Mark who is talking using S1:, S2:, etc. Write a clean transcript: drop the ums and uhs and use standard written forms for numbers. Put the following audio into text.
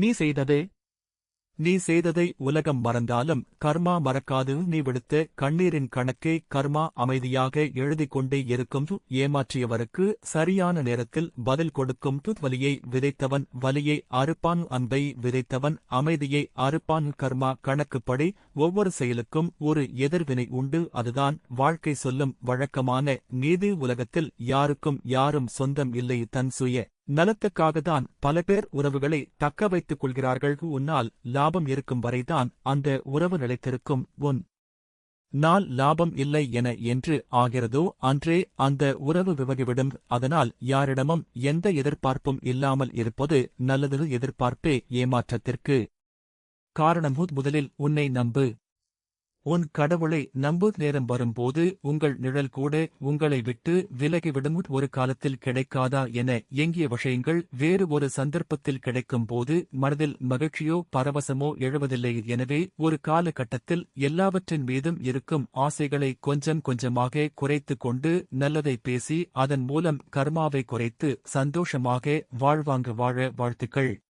S1: நீ செய்ததே நீ செய்ததை உலகம் மறந்தாலும் கர்மா மறக்காது. நீ விடுத்த கண்ணீரின் கணக்கை கர்மா அமைதியாக எழுதிக் கொண்டே இருக்கும். ஏமாற்றியவருக்கு சரியான நேரத்தில் பதில் கொடுக்கும். வலியை விதைத்தவன் வலியை அறுப்பான். அன்பை விதைத்தவன் அமைதியை அறுப்பான். கர்மா கணக்குப்படி ஒவ்வொரு செயலுக்கும் ஒரு எதிர்வினை உண்டு. அதுதான் வாழ்க்கை சொல்லும் வழக்கமான நீதி. உலகத்தில் யாருக்கும் யாரும் சொந்தம் இல்லை. தன் சுய நலத்துக்காகத்தான் பல பேர் உறவுகளை தக்க வைத்துக் கொள்கிறார்கள். உன்னால் லாபம் இருக்கும் வரைதான் அந்த உறவு நிலைத்திருக்கும். உன் நாள் லாபம் இல்லை என்று ஆகிறதோ அன்றே அந்த உறவு விவகிவிடும். அதனால் யாரிடமும் எந்த எதிர்பார்ப்பும் இல்லாமல் இருப்பது நல்லது. எதிர்பார்ப்பே ஏமாற்றத்திற்கு காரணம். முதலில் உன்னை நம்பு. உன் கடவுளை நம்பு. நேரம் வரும்போது உங்கள் நிழல் கூட உங்களை விட்டு விலகிவிடும். ஒரு காலத்தில் கிடைக்காதா என எங்கிய விஷயங்கள் வேறு ஒரு சந்தர்ப்பத்தில் கிடைக்கும் போது மனதில் மகிழ்ச்சியோ பரவசமோ எழுவதில்லை. எனவே ஒரு காலகட்டத்தில் எல்லாவற்றின் மீதும் இருக்கும் ஆசைகளை கொஞ்சம் கொஞ்சமாக குறைத்துக் கொண்டு நல்லதை பேசி அதன் மூலம் கர்மாவை குறைத்து சந்தோஷமாக வாழ்வாங்க வாழ வாழ்த்துக்கள்.